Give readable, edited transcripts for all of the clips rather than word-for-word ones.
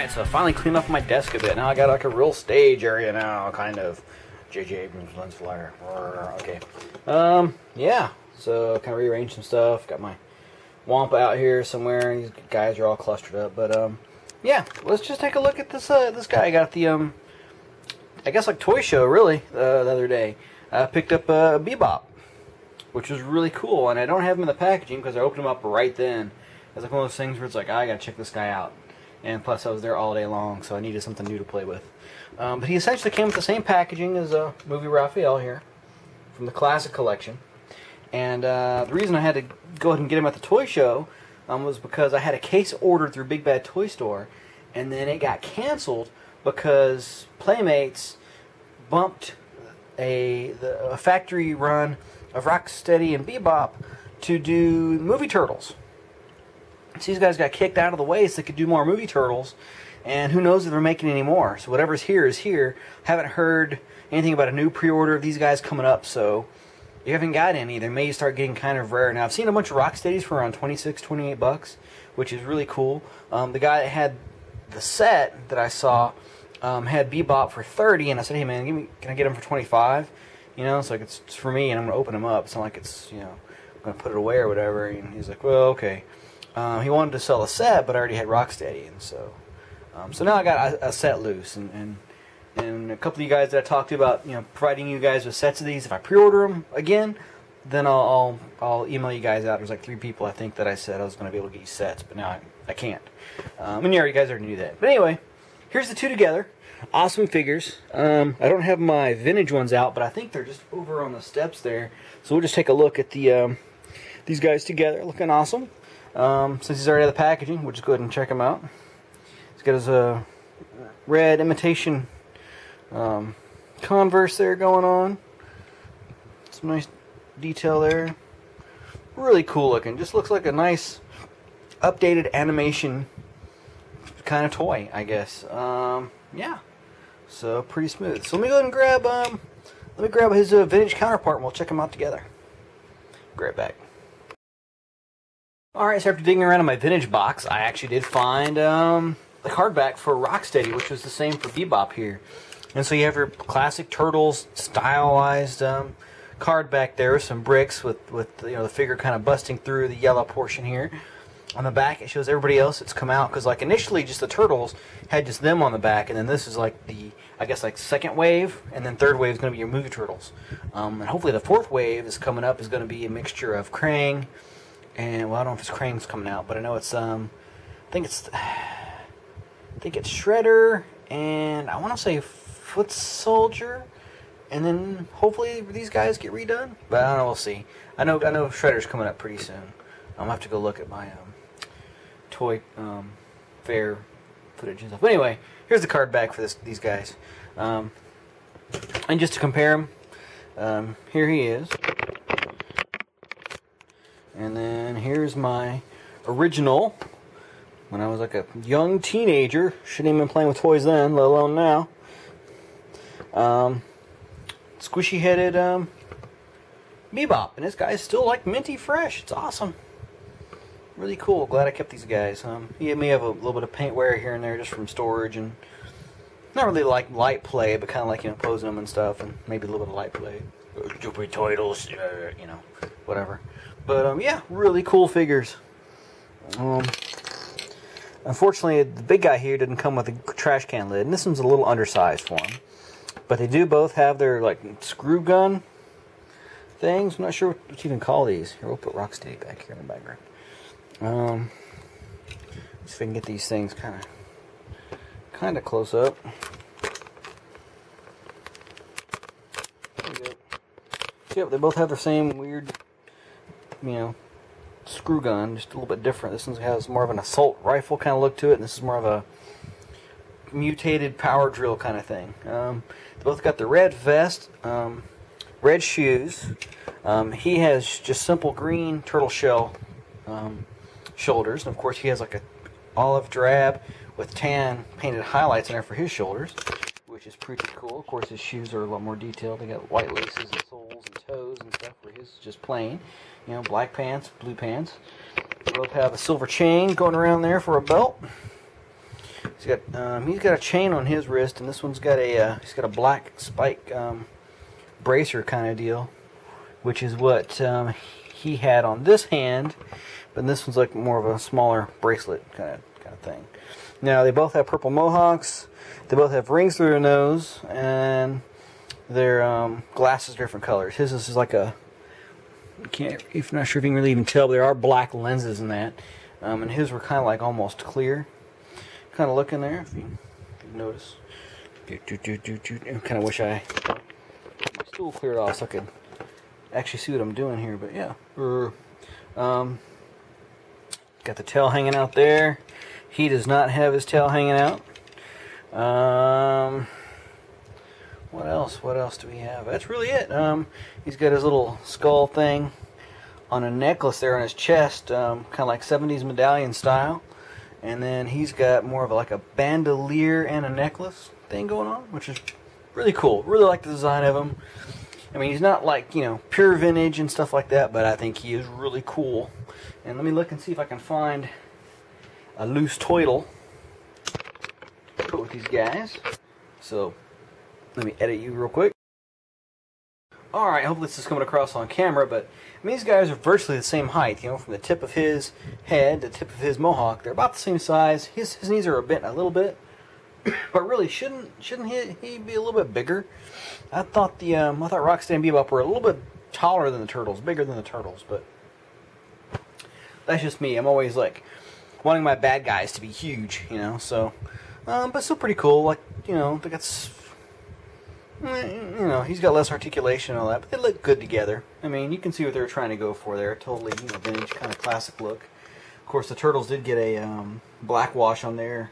Alright, so I finally cleaned up my desk a bit. Now I got like a real stage area now, kind of. J.J. Abrams lens flyer. Okay. Yeah. So kind of rearranged some stuff. Got my Wampa out here somewhere. These guys are all clustered up. But yeah, let's just take a look at this this guy. I got the I guess like toy show really the other day. I picked up a Bebop, which was really cool, and I don't have him in the packaging because I opened him up right then. It's like one of those things where it's like, I gotta check this guy out. And plus I was there all day long, so I needed something new to play with. But he essentially came with the same packaging as Movie Raphael here, from the Classic Collection. And the reason I had to go ahead and get him at the toy show was because I had a case ordered through Big Bad Toy Store, and then it got canceled because Playmates bumped a factory run of Rocksteady and Bebop to do Movie Turtles. So these guys got kicked out of the way so they could do more Movie Turtles, and who knows if they're making any more. So whatever's here is here. Haven't heard anything about a new pre-order of these guys coming up, so you haven't got any. They may start getting kind of rare. Now I've seen a bunch of Rocksteadies for around 26, 28 bucks, which is really cool. The guy that had the set that I saw had Bebop for 30, and I said, hey man, can I get him for 25? You know, it's like it's for me, and I'm gonna open him up. It's not like it's, you know, I'm gonna put it away or whatever. And he's like, well, okay. He wanted to sell a set, but I already had Rocksteady, and so now I got a set loose, and a couple of you guys that I talked to about, you know, providing you guys with sets of these. If I pre-order them again, then I'll email you guys out. There's like 3 people I think that I said I was going to be able to get you sets, but now I can't. And you guys already knew that. But anyway, here's the two together. Awesome figures. I don't have my vintage ones out, but I think they're just over on the steps there. So we'll just take a look at the these guys together, looking awesome. Since he's already out of the packaging, we'll just go ahead and check him out. He's got his red imitation Converse there going on. Some nice detail there. Really cool looking. Just looks like a nice updated animation kind of toy, I guess. Yeah. So pretty smooth. So let me go ahead and grab his vintage counterpart and we'll check them out together. Grab back. Alright, so after digging around in my vintage box, I actually did find the card back for Rocksteady, which was the same for Bebop here. And so you have your classic Turtles stylized card back there with some bricks with you know, the figure kind of busting through the yellow portion here. On the back it shows everybody else that's come out, because like initially just the Turtles had just them on the back, and then this is like the, I guess like second wave, and then third wave is going to be your Movie Turtles. And hopefully the fourth wave is coming up is going to be a mixture of Krang, and well, I don't know if it's Krang's coming out, but I know it's I think it's Shredder, and I want to say Foot Soldier, and then hopefully these guys get redone. But I don't know, we'll see. I know Shredder's coming up pretty soon. I'll have to go look at my toy fair footage and stuff. But anyway, here's the card back for these guys. And just to compare them, here he is. And then here's my original, when I was like a young teenager. Shouldn't even been playing with toys then, let alone now. Squishy-headed Bebop. And this guy's still like minty fresh. It's awesome. Really cool. Glad I kept these guys. He may have a little bit of paint wear here and there just from storage, and not really like light play, but kind of like, you know, posing them and stuff, and maybe a little bit of light play. Stupid Turtles, you know, whatever. But yeah, really cool figures. Unfortunately, the big guy here didn't come with a trash can lid, and this one's a little undersized for him. But they do both have their like screw gun things. I'm not sure what you can call these. Here, we'll put Rocksteady back here in the background. See if I can get these things kind of close up. There we go. So, yep, they both have the same weird, you know, screw gun, just a little bit different. This one has more of an assault rifle kind of look to it, and this is more of a mutated power drill kind of thing. They both got the red vest, red shoes. He has just simple green turtle shell shoulders, and of course he has like a olive drab with tan painted highlights in there for his shoulders, which is pretty cool. Of course his shoes are a lot more detailed. They got white laces and soles and toes and stuff, where his is just plain, you know, black pants, blue pants. They both have a silver chain going around there for a belt. He's got a chain on his wrist, and this one's got a he's got a black spike bracer kind of deal, which is what he had on this hand, but this one's like more of a smaller bracelet kind of thing. Now they both have purple mohawks. They both have rings through their nose, and their glasses are different colors. His is like a, if not sure if you can really even tell, but there are black lenses in that, and his were kind of like almost clear. Kind of looking there, if you notice. I kind of wish my stool cleared off so I could actually see what I'm doing here, but yeah. Got the tail hanging out there. He does not have his tail hanging out. What else? What else do we have? That's really it. He's got his little skull thing on a necklace there on his chest, kind of like 70s medallion style. And then he's got more of like a bandolier and a necklace thing going on, which is really cool. Really like the design of him. I mean, he's not like, you know, pure vintage and stuff like that, but I think he is really cool. And let me look and see if I can find a loose toidle to put with these guys. So let me edit you real quick. Alright, I hope this is coming across on camera, but I mean, these guys are virtually the same height, you know, from the tip of his head to the tip of his mohawk. They're about the same size. His knees are bent a little bit, but really shouldn't he be a little bit bigger? I thought Rocksteady and Bebop were a little bit taller than the Turtles, bigger than the Turtles, but that's just me. I'm always like wanting my bad guys to be huge, you know. So, but still pretty cool. Like, you know, they got, you know, he's got less articulation and all that, but they look good together. I mean, you can see what they were trying to go for there. Totally, you know, vintage kind of classic look. Of course, the Turtles did get a black wash on their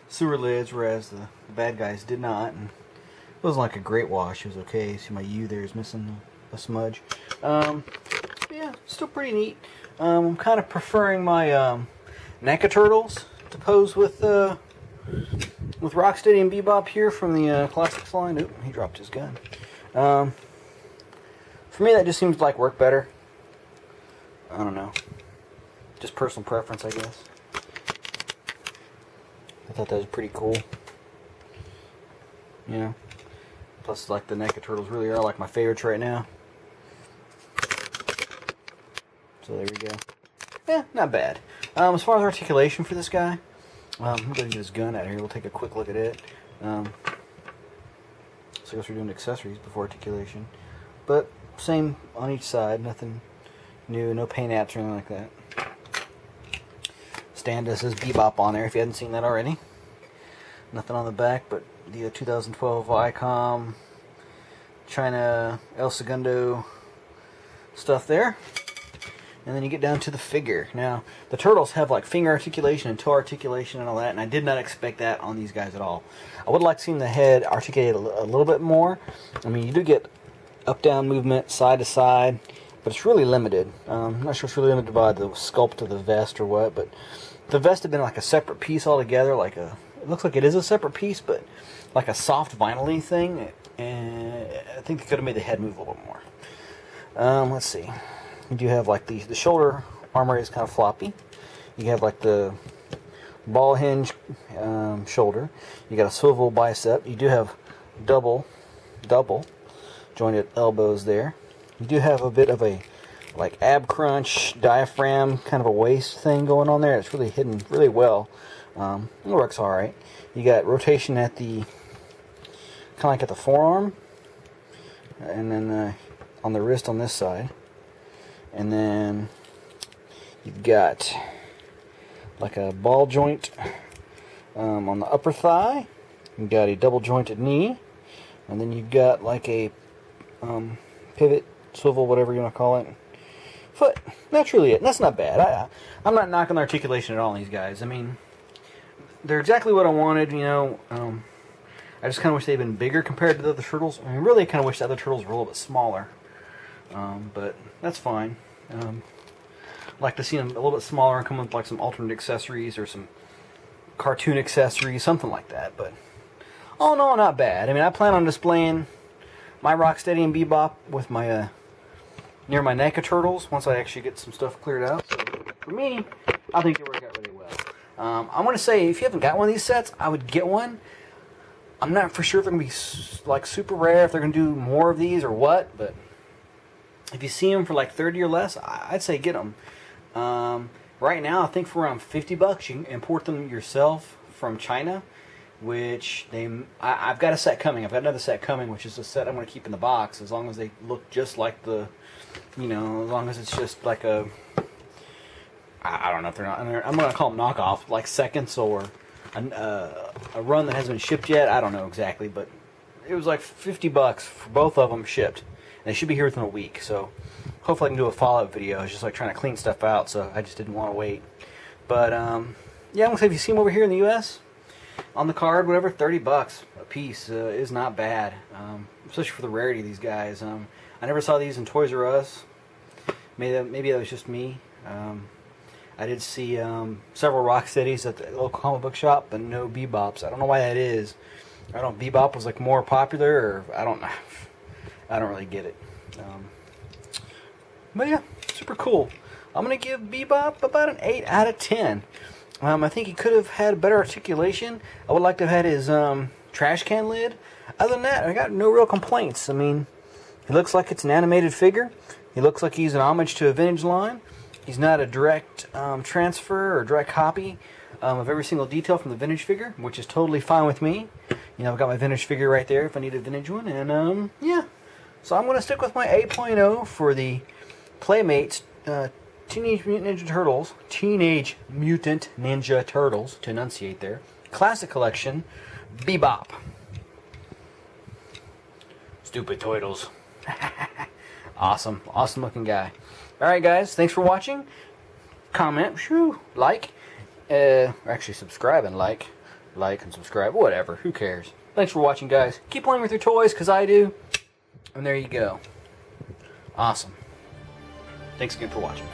sewer lids, whereas the bad guys did not. And it wasn't like a great wash. It was okay. See, my U there is missing a smudge. Yeah, still pretty neat. I'm kind of preferring my NECA Turtles to pose with Rocksteady and Bebop here from the Classics line. Oop, he dropped his gun. For me, that just seems like work better. I don't know. Just personal preference, I guess. I thought that was pretty cool. You know? Plus, like, the NECA Turtles really are like my favorites right now. So there we go. Yeah, not bad. As far as articulation for this guy, I'm going to get his gun out here. We'll take a quick look at it. So I guess we're doing accessories before articulation. But same on each side. Nothing new. No paint apps or anything like that. Stand says Bebop on there if you hadn't seen that already. Nothing on the back but the 2012 ICOM China El Segundo stuff there. And then you get down to the figure. Now, the Turtles have like finger articulation and toe articulation and all that, and I did not expect that on these guys at all. I would like seeing the head articulated a little bit more. I mean, you do get up-down movement, side to side, but it's really limited. I'm not sure it's really limited by the sculpt of the vest or what, but the vest had been like a separate piece altogether, like a, it looks like it is a separate piece, but like a soft vinyl-y thing, and I think they could have made the head move a little bit more. Let's see. You do have like the shoulder armor is kind of floppy. You have like the ball hinge shoulder. You got a swivel bicep. You do have double jointed elbows there. You do have a bit of a like ab crunch diaphragm kind of a waist thing going on there. It's really hidden really well. It works all right. You got rotation at the kind of like at the forearm, and then on the wrist on this side. And then you've got like a ball joint on the upper thigh. You've got a double jointed knee. And then you've got like a pivot, swivel, whatever you want to call it, foot. That's really it. That's not bad. I'm not knocking the articulation at all on these guys. I mean, they're exactly what I wanted, you know. I just kind of wish they'd been bigger compared to the other Turtles. I mean, really kind of wish the other Turtles were a little bit smaller. But that's fine. I'd like to see them a little bit smaller and come with like some alternate accessories or some cartoon accessories, something like that. But oh no, not bad. I mean, I plan on displaying my Rocksteady and Bebop with my near my NECA Turtles once I actually get some stuff cleared out. So for me, I think it worked out really well. I'm going to say, if you haven't got one of these sets, I would get one. I'm not for sure if they're going to be like super rare, if they're going to do more of these or what, but if you see them for like 30 or less, I'd say get them. Right now, I think for around 50 bucks, you can import them yourself from China, which I've got a set coming. I've got another set coming, which is a set I'm going to keep in the box, as long as they look just like the, you know, as long as it's just like a, I don't know if they're not, I'm going to call them knockoff, like seconds or a run that hasn't been shipped yet. I don't know exactly, but it was like 50 bucks for both of them shipped. And they should be here within a week, so hopefully I can do a follow-up video. It's just like trying to clean stuff out, so I just didn't want to wait. But, yeah, I'm going to say if you see them over here in the U.S., on the card, whatever, 30 bucks a piece is not bad, especially for the rarity of these guys. I never saw these in Toys R Us. Maybe that was just me. I did see several Rocksteadies at the local comic book shop, but no Bebops. I don't know why that is. I don't know if Bebop was like more popular, or I don't know. I don't really get it. But yeah, super cool. I'm going to give Bebop about an 8 out of 10. I think he could have had better articulation. I would like to have had his trash can lid. Other than that, I got no real complaints. I mean, he looks like it's an animated figure. He looks like he's an homage to a vintage line. He's not a direct transfer or direct copy of every single detail from the vintage figure, which is totally fine with me. You know, I've got my vintage figure right there if I need a vintage one. And, yeah. So I'm going to stick with my 8.0 for the Playmates Teenage Mutant Ninja Turtles, to enunciate there. Classic Collection, Bebop. Stupid Turtles. Awesome. Awesome looking guy. Alright guys, thanks for watching. Comment, like, or actually subscribe and like and subscribe, whatever, who cares. Thanks for watching guys. Keep playing with your toys, because I do. And there you go. Awesome. Thanks again for watching.